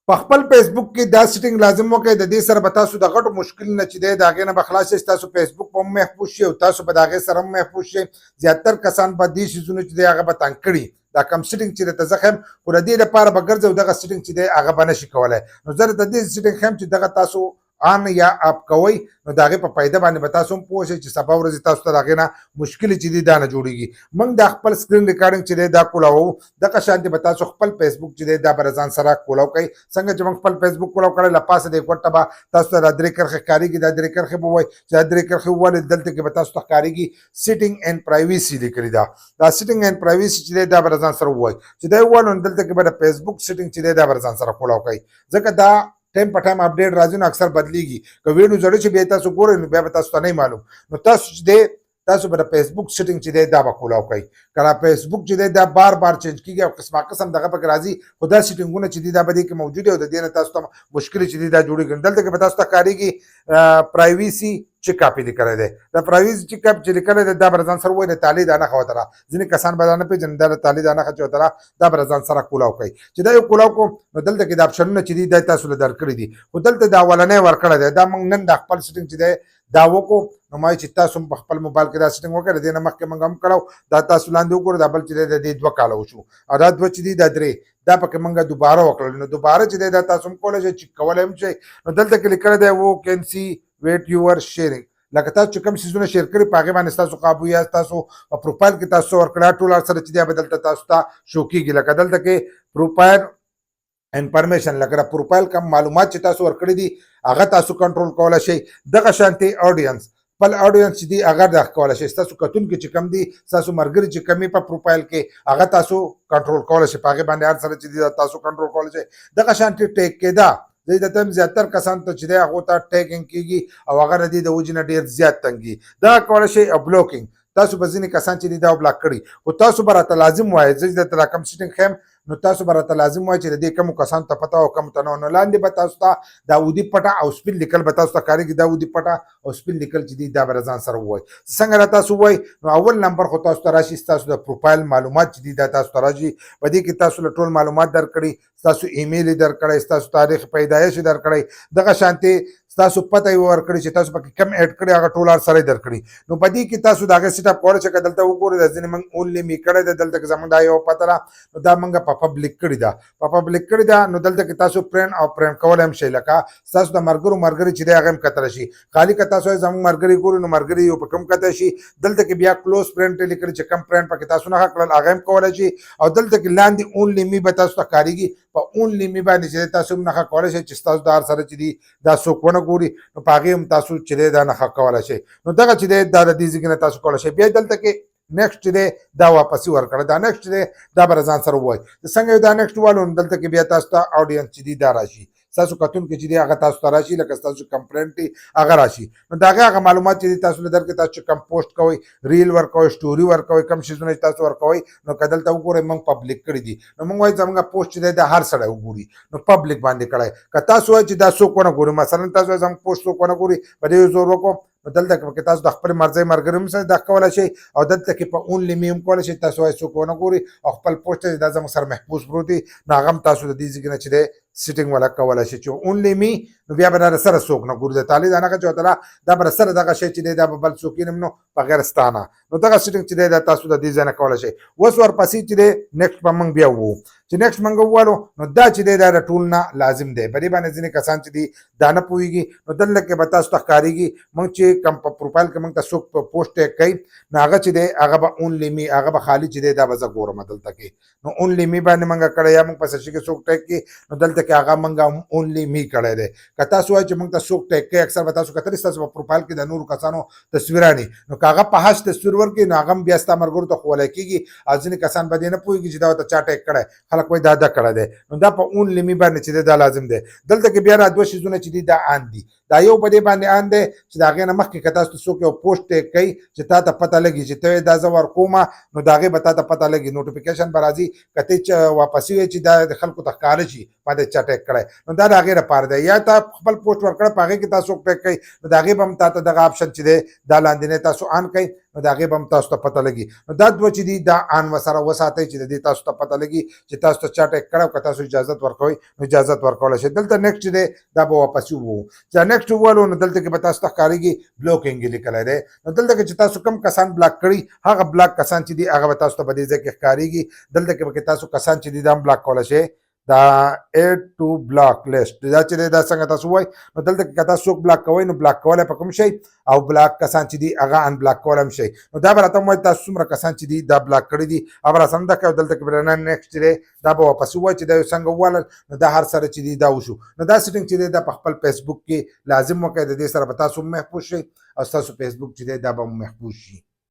په خپل فیسبوک کې دا سیټینګ لازم وکړئ. د دې سره به تاسو د غټو مشکل نه چې دی د هغې نه به خلاص شئ. تاسو فیسبوک به هم محفوظ شي او تاسو به د هغې سره هم محفوظ شئ. زیاتر کسان به دې شیزونه چې دی هغه به تنګ کړي دا کم سیټینګ چې درته زه ښیم، خو د دې لپاره به ګرځو دغه سیټینګ چې دی هغه به نشي کولی. نو زه درته دې سیټینګ ښیم چې دغه تاسو آن یا اپ کوئ، نو د هغې په فایده باندې به تاسو هم پوه شئ چې سبا ورځې تاسو ته د هغې نه مشکلې چې دي دا نه جوړېږي. موږ دا خپل سکرین ریکارډینګ چې دی دا کولاوو. دغه شانتې به تاسو خپل فیسبوک چې دی دا به ځان سره کولاو کوئ. څنګه چې موږ خپل فیسبوک کولاو کړی له پاسه د کوټه به تاسو ته دا درې کرښې ښکارېږي. دا درې کرښې به ووایي چې دا درې کرښې ووالئ. دلته کې به تاسو ته ښکارېږي سیټینګ اینډ پرایویسي لیکلي ده. دا سیټینګ اینډ پرایویسي چې دی دا به ځان سره ووایي چې دا یې ووالو، نو دلته کې به د فیسبوک سیټینګ چې دی دا به ځان سره کولاو کوئ. ځکه دا ټایم په ټایم اپډیټ راځي نو اکثر بدلیږي. که ویډیو زړه چې بیا تاسو ګورئ نو بیا به تاسو ته نه معلوم. نو تاسو چې دی تاسو به د فیسبوک سیټینګ چې دی دا به کولاو کوئ. که دا فیسبوک چې دی دا بار بار چینج کېږي او قسمه قسم دغه پکې راځي، خو دا سیټینګونه چې دي دا به دې کې موجود وي او د دې نه تاسو ته مشکلې چې دي دا جوړېږي. دلته کې به تاسو ته ښکارېږي پرایویسي چیک اپ لیکلی دی. دا پرایویسي چیک اپ چې لیکلی دی دا به ځان سره وایي د تالې دا نښه ورته را. ځینې کسان به دا نه پېژني دا د تالې دا نښه چې ورته را دا به ځان سره کولاو کوئ. چې دا یو کولاو کوم نو دلته کې د اپشنونه چې دي دا تاسو له درکړي دي، خو دلته دا اولنی ورکړی دی. دا موږ نن د خپل سیټینګ چې دی دا وکړو نو ما چې تاسو په خپل موبایل کې دا سیټینګ وکړئ. د دې نه مخکې موږ هم کړو. دا تاسو لاندې وګورئ. دا بل چې دی د دې 2 کاله وشو او دا 2 چې دي دا 3 دا پکې موږ دوباره وکړل. نو دوباره چې دی دا تاسو هم کولی شئ چې کولی هم شئ. نو دلته کې لیکلی دی وو کین سی ویټ یور شیرینګ. لکه تاسو چې کوم څیزونه شیر کړي په هغې باندې ستاسو قابو یا ستاسو په پروفایل کې تاسو ورکړی ټول سره چې دی به دلته تاسو ته شو کېږي. لکه دلته کې پروفایل انفارمیشن، لکه د پروفایل کم معلومات چې تاسو ورکړي دي هغه تاسو کنټرول کولی شئ. دغه شانتې اډینس خپل اډینس چې دي هغه دغه کولی شئ. ستاسو کتونکي چې کم دي ستاسو ملګري چې کم په پروفایل کې هغه تاسو کنټرول کولی شئ. په هغې باندې هر سره چې دي تاسو کنټرول کولی شئ. دغه شانتې ټیک کېده د دې ته زیاتر کسان ته چې دی هغو ته ټیګینګ کېږي او هغه د دې د وجې نه ډېر زیات تنګي. دغه کولی شئ او بلوکینګ. تاسو به ځینې کسان چې دي دا بلاک کړي، خو تاسو به راته لازم وایئ. زه چې درته دا کوم سیټینګ ښیم نو تاسو به راته لازم وایئ چې د دې کومو کسانو ته پته او کومو ته نه. نو لاندې به تاسو ته دا اودي پټه او سپین لیکل به تاسو ته ښکارېږي. دا اودي پټه او سپین لیکل چې دي دا به ځان سره ووایئ. څنګه را تاسو ووایئ نو اول نمبر خو تاسو ته راشي ستاسو د پروفایل معلومات چې دي دا تاسو ته راځي. په دې کې تاسو له ټول معلومات درکړي، ستاسو ایمیل یې درکړی، ستاسو تاریخ پیدایش یې درکړی. دغه شانتې ستاسو پته یې ورکړي چې تاسو پکې کم اډ کړي هغه ټول هر سره یې درکړي. نو په دې کې تاسو د هغې سیټ اپ کولی شئ. که دلته وګورئ دا ځینې موږ اونلی می کړی دی. دلته کې زموږ دا یو پته ده نو دا موږ په پبلیک کړې ده. په پبلیک کړې ده نو دلته کې تاسو پرینټ او پرینټ کولی هم شئ. لکه ستاسو د ملګري چې دی هغه هم کتلی شي. خالي که تاسو زموږ ملګري ګورئ نو ملګري یو په کوم کتی شي. دلته کې بیا کلوز پرینټ یې لیکلي چې کم پرینټ پکې تاسو نښه کړل هغه هم کولی شي. او دلته کې لاندې اونلی می به تاسو ته ښکارېږي. په اونلی می باندې چې تاسو هم نښه کولی شئ چې ستاسو د هر سره چې دي دا څوک ونه ګوري نو په هغې هم تاسو چې دی دا نښه کولی شئ. نو دغه چې دی دا د دې ځای نه تاسو کولی شئ. بیا دلته کې نیکسټ چې دی دا واپسي ورکړه. دا نیکسټ چې دی دا به ځان سره ووایي. څنګه دا نیکسټ والو نو دلته کې بیا تاسو ته اډینس چې دي دا راشي. ستاسو کتونکي چې دي هغه تاسو ته راشي. لکه ستاسو کمپلینټ دي هغه راشي. نو د هغې هغه معلومات چې دي تاسو له درکړي. تاسو چې کم پوسټ کوئ، ریل ورکوئ، سټوري ورکوئ، کم شیزونه چې تاسو ورکوئ نو که دلته وګورئ موږ پبلیک کړي دي نو موږ وایو زموږ پوسټ چې دی دا هر سړی وګوري نو پبلیک باندې کړی. که تاسو وایئ چې دا څوک ونه ګوري، مثلا تاسو وایئ زموږ پوسټ څوک ونه ګوري، په دې زور وکړو نو دلته کې تاسو د خپل مرضۍ ملګري هم سره دغه کولی شئ. او دلته کې په اونلی می هم کولی شئ. تاسو وایئ څوک ونه ګوري او خپل پوسټ ته دا زموږ سره محفوظ پروت دی نو هغه هم تاسو د دې ځای نه چې دی سیټینګ والا کولی شئ چې اونلی می نو بیا به در سره څوک نه ګوري. د تالې دا نښه چې ورته دا به سره دغه شی چې دی دا به بل څوک یې نو بغیر ستا نه. نو دغه سیټینګ چې دی دا تاسو د دې ځای نه کولی شئ. اوس ورپسې چې دی نیکسټ به موږ بیا ووایو چې نیکسټ موږ ووالو نو دا چې دی دا د ټول نه لازم دی. په دې باندې ځینې کسان چې دي دا نه پوهېږي نو دلته کې به تاسو ته ښکارېږي موږ چې کوم په پروفایل کې موږ ته څوک پوسټ ټیګ کوي نو هغه چې دی هغه به اونلی می هغه به خالي چې دی دا به زه ګورم دلته کې. نو اونلی می باندې موږ کړی یا موږ په سرچ کې څوک ټیګ کړي نو دلته کې هغه موږ اونلی می کړی دی. که تاسو وایئ چې موږ ته څوک ټیګ کوي اکثر به تاسو کتلی ستاسو په پروفایل کې د نورو کسانو تصویرانې نو که هغه په هاش تصویر ورکړي نو هغه هم بیا ستا ملګرو ته ښولی کېږي. او ځینې کسان به دې نه پوهېږي چې دا ورته چا ټیګ کړی. خلک وایي دا ده کړی دی نو دا په اونلی می باندې چې دی دا لازم دی. دلته کې بیا را 2 شیزونه چې دي دا آن دي دا یو په دې باندې ان دی چې د هغې نه مخکې که تاسو څوک یو پوسټ کوي چې تا ته پته لګي چې ته دا زه ورکومه نو د هغې به تا ته پته لګي نوټیفیکیشن به راځي که ته واپسي وایې چې دا د خلکو ته ښکاره شي ما دې چا ټیک کړی نو دا د هغې لپاره دی یا تا خپل پوسټ ورکړی په هغې کې تاسو ټیک کوئ نو د هغې به هم تا ته دغه آپشن چې دی دا لاندې تاسو آن کوئ نو د هغې به هم تاسو ته پته لګي نو دا دوه چې دي دا آن ورسره وساتئ چې د دې تاسو ته پته لګي چې تاسو ته چا ټیک کړی او که تاسو اجازت ورکوئ نو اجازت ورکولی شئ دلته نیکسټ چې دی دا به واپسي ووو چې نیکسټ ووالو نو دلته کې به تاسو ته ښکارېږي بلوکینګ یې لیکلی دی نو دلته کې چې تاسو کوم کسان بلاک کړي هغه بلاک کسان چې دي هغه به تاسو ته په دې ځای کې ښکارېږي دلته کې به تاسو کسان چې دي دا هم بلاک کولی شئ دا ایډ ټو بلاک لیسټ دا چې دی دا څنګه تاسو وایي نو دلته کې که تاسو څوک بلاک کوئ نو بلاک کولی په کوم شی او بلاک کسان چې دي هغه ان بلاک کولی هم شئ نو دا به راته وایي تاسو څومره کسان چې دي دا بلاک کړي دي هغه راسم ده کوي دلته کې به نه نیکسټ چې دی دا به واپس ووایي چې دا یو څنګه ووالل نو دا هر سره چې دي دا وشو نو دا سیټینګ چې دی دا په خپل فیسبوک کې لازم وکړئ د دې سره به تاسو محفوظ شئ او ستاسو فیسبوک چې دی دا به محفوظ شي